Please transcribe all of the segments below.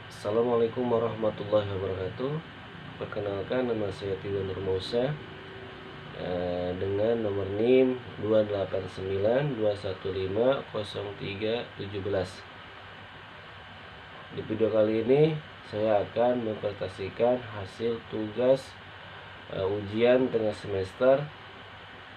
Assalamualaikum warahmatullahi wabarakatuh. Perkenalkan, nama saya Tio Nurmausa, dengan nomor NIM 2892150317. Di video kali ini saya akan mempresentasikan hasil tugas ujian tengah semester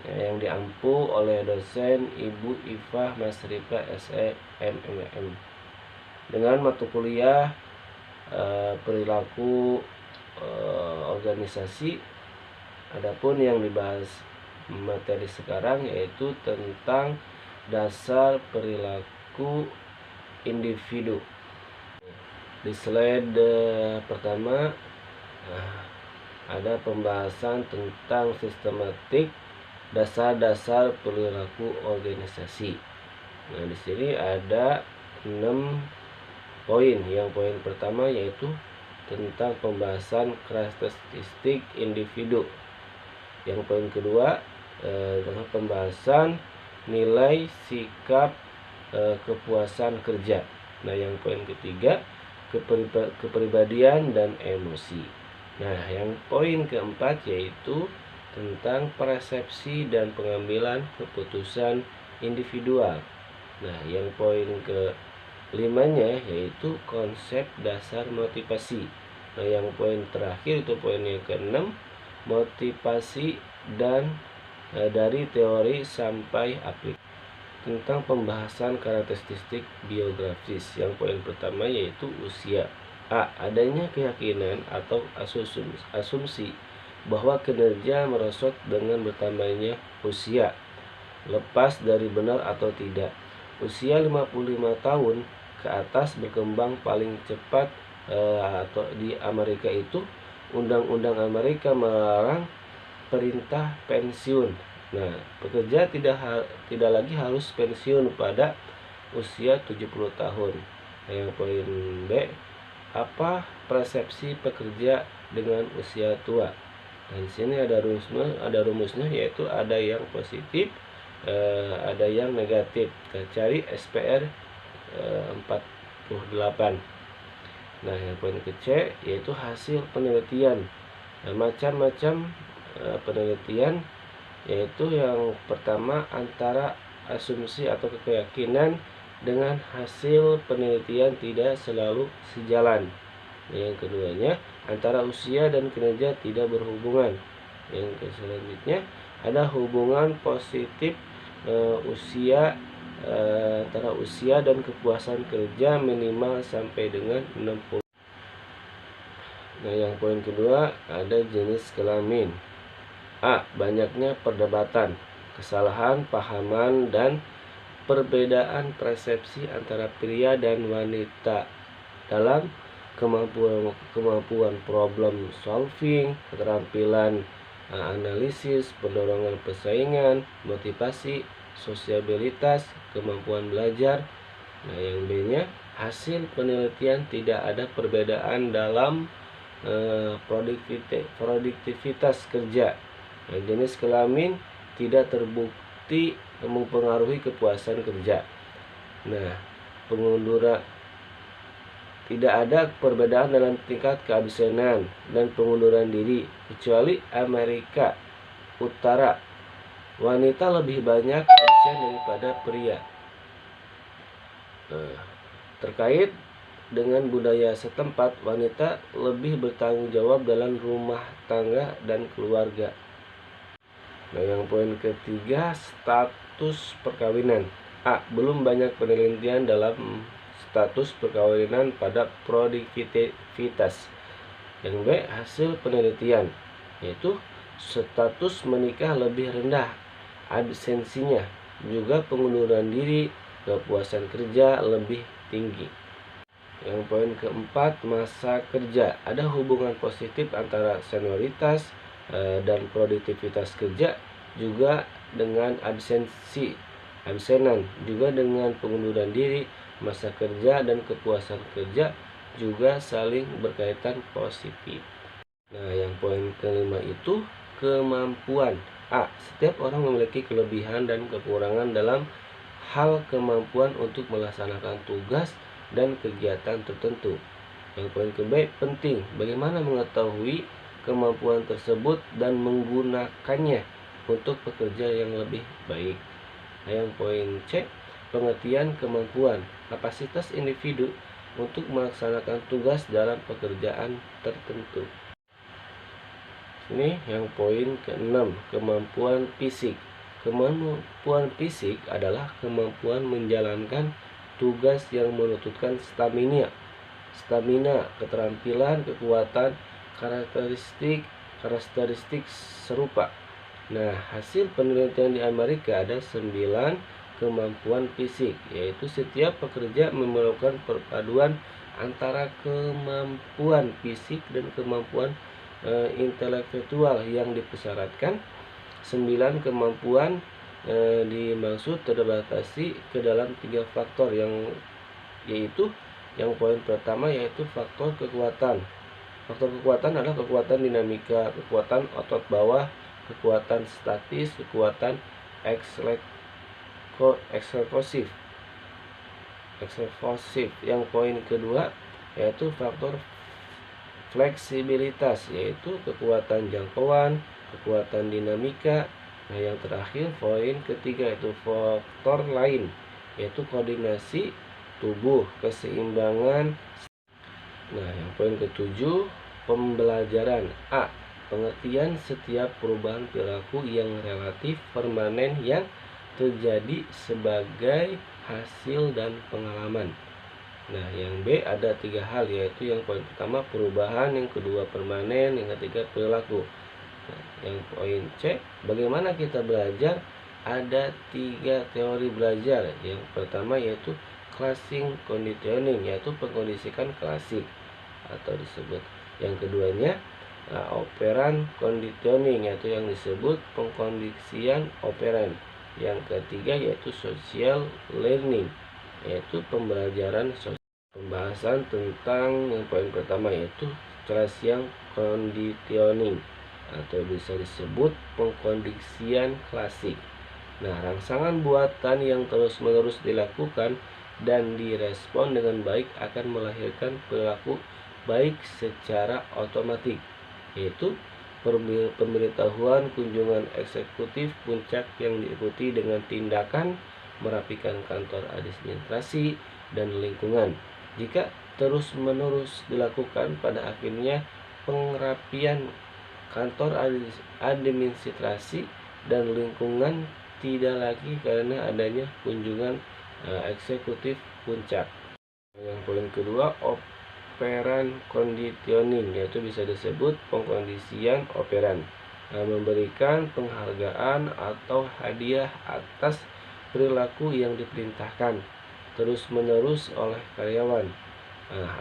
yang diampu oleh dosen Ibu Ifah Masrifa SEMMM dengan mata kuliah perilaku organisasi. Adapun yang dibahas materi sekarang yaitu tentang dasar perilaku individu. Di slide pertama ada pembahasan tentang sistematik dasar-dasar perilaku organisasi. Nah, di sini ada 6 poin. Yang poin pertama yaitu tentang pembahasan karakteristik individu. Yang poin kedua tentang pembahasan nilai, sikap, kepuasan kerja. Nah, yang poin ketiga kepribadian dan emosi. Nah, yang poin keempat yaitu tentang persepsi dan pengambilan keputusan individual. Nah, yang poin kelimanya yaitu konsep dasar motivasi. Nah, yang poin terakhir itu poin yang keenam, motivasi dan dari teori sampai aplikasi. Tentang pembahasan karakteristik biografis. Yang poin pertama yaitu usia. Adanya keyakinan atau asumsi bahwa kinerja merosot dengan bertambahnya usia, lepas dari benar atau tidak. Usia 55 tahun ke atas berkembang paling cepat atau di Amerika itu undang-undang Amerika melarang perintah pensiun. Nah, pekerja tidak lagi harus pensiun pada usia 70 tahun. Nah, yang poin B, apa persepsi pekerja dengan usia tua? Nah, di sini ada rumusnya yaitu ada yang positif, ada yang negatif. Kita cari SPR 48. Nah, yang poin ke C yaitu hasil penelitian. Nah, macam-macam penelitian yaitu yang pertama antara asumsi atau keyakinan dengan hasil penelitian tidak selalu sejalan. Yang keduanya antara usia dan kinerja tidak berhubungan. Yang selanjutnya ada hubungan positif antara usia dan kepuasan kerja minimal sampai dengan 60. Nah, yang poin kedua ada jenis kelamin. Banyaknya perdebatan, kesalahan pahaman dan perbedaan persepsi antara pria dan wanita dalam kemampuan problem solving, keterampilan analisis, pendorongan persaingan, motivasi, sosialitas, kemampuan belajar. Nah, yang B-nya hasil penelitian tidak ada perbedaan dalam produktivitas kerja. Nah, jenis kelamin tidak terbukti mempengaruhi kepuasan kerja. Nah, tidak ada perbedaan dalam tingkat keabsenan dan pengunduran diri kecuali Amerika Utara. Wanita lebih banyak absen daripada pria. Terkait dengan budaya setempat, wanita lebih bertanggung jawab dalam rumah tangga dan keluarga. Nah, yang poin ketiga status perkawinan. Belum banyak penelitian dalam status perkawinan pada produktivitas. Yang B, hasil penelitian yaitu status menikah lebih rendah absensinya, juga pengunduran diri, kepuasan kerja lebih tinggi. Yang poin keempat, masa kerja. Ada hubungan positif antara senioritas dan produktivitas kerja, juga dengan absenan, juga dengan pengunduran diri, masa kerja dan kepuasan kerja juga saling berkaitan positif. Nah, yang poin kelima itu kemampuan. Setiap orang memiliki kelebihan dan kekurangan dalam hal kemampuan untuk melaksanakan tugas dan kegiatan tertentu. Yang poin ke B, penting. Bagaimana mengetahui kemampuan tersebut dan menggunakannya untuk pekerja yang lebih baik. Nah, yang poin C, pengertian kemampuan, kapasitas individu untuk melaksanakan tugas dalam pekerjaan tertentu. Ini yang poin ke-6, kemampuan fisik. Kemampuan fisik adalah kemampuan menjalankan tugas yang menuntutkan stamina, keterampilan, kekuatan, karakteristik serupa. Nah, hasil penelitian di Amerika ada 9 kemampuan fisik, yaitu setiap pekerja memerlukan perpaduan antara kemampuan fisik dan kemampuan intelektual yang dipersyaratkan. 9 kemampuan dimaksud terbatasi ke dalam 3 faktor, yaitu yang poin pertama yaitu faktor kekuatan. Faktor kekuatan adalah kekuatan dinamika, kekuatan otot bawah, kekuatan statis, kekuatan eksplosif. Yang poin kedua yaitu faktor fleksibilitas, yaitu kekuatan jangkauan, kekuatan dinamika. Nah, yang terakhir poin ketiga yaitu faktor lain, yaitu koordinasi tubuh, keseimbangan. Nah, yang poin ketujuh, pembelajaran. A, pengertian setiap perubahan perilaku yang relatif permanen yang terjadi sebagai hasil dan pengalaman. Nah, yang B ada 3 hal, yaitu yang poin pertama perubahan, yang kedua permanen, yang ketiga perilaku. Nah, yang poin C, bagaimana kita belajar? Ada 3 teori belajar. Yang pertama yaitu classing conditioning, yaitu pengkondisikan klasik atau disebut. Yang keduanya operant conditioning, yaitu yang disebut pengkondisian operan. Yang ketiga yaitu social learning, yaitu pembelajaran sosial. Pembahasan tentang yang poin pertama yaitu classing conditioning atau bisa disebut pengkondisian klasik. Nah, rangsangan buatan yang terus-menerus dilakukan dan direspon dengan baik akan melahirkan perilaku baik secara otomatis, yaitu pemberitahuan kunjungan eksekutif puncak yang diikuti dengan tindakan merapikan kantor administrasi dan lingkungan. Jika terus-menerus dilakukan, pada akhirnya pengerapian kantor administrasi dan lingkungan tidak lagi karena adanya kunjungan eksekutif puncak. Yang poin kedua, operant conditioning, yaitu bisa disebut pengkondisian operan, memberikan penghargaan atau hadiah atas perilaku yang diperintahkan terus-menerus oleh karyawan,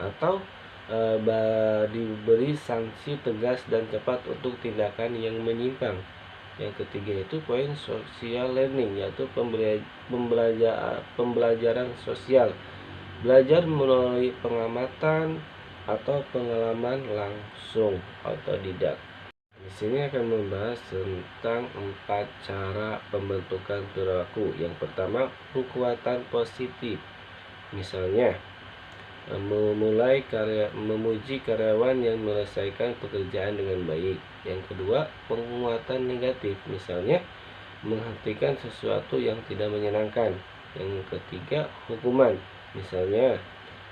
atau diberi sanksi tegas dan cepat untuk tindakan yang menyimpang. Yang ketiga itu poin social learning, yaitu pembelajaran sosial, belajar melalui pengamatan atau pengalaman langsung otodidak. Di sini akan membahas tentang 4 cara pembentukan perilaku. Yang pertama, kekuatan positif. Misalnya, memuji karyawan yang menyelesaikan pekerjaan dengan baik. Yang kedua, penguatan negatif. Misalnya, menghentikan sesuatu yang tidak menyenangkan. Yang ketiga, hukuman. Misalnya,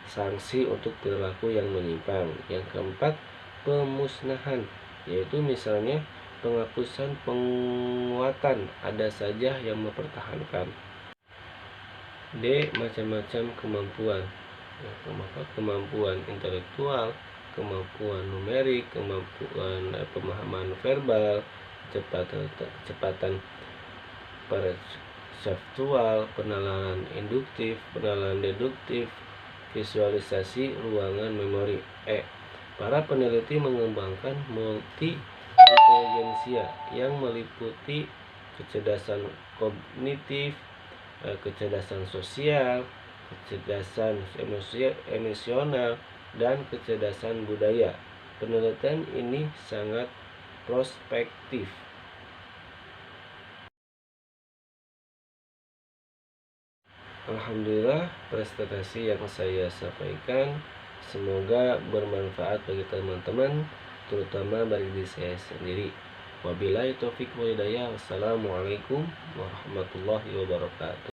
sanksi untuk perilaku yang menyimpang. Yang keempat, pemusnahan, yaitu misalnya penghapusan penguatan, ada saja yang mempertahankan. D, macam-macam kemampuan. Kemampuan intelektual, kemampuan numerik, kemampuan pemahaman verbal, kecepatan perseptual, penalaran induktif, penalaran deduktif, visualisasi ruangan memori. E, para peneliti mengembangkan multi intelijensia yang meliputi kecerdasan kognitif, kecerdasan sosial, kecerdasan emosional, dan kecerdasan budaya. Penelitian ini sangat prospektif. Alhamdulillah, presentasi yang saya sampaikan Semoga bermanfaat bagi teman-teman, terutama bagi diri saya sendiri. Wabillahi taufik wal hidayah. Wassalamualaikum warahmatullahi wabarakatuh.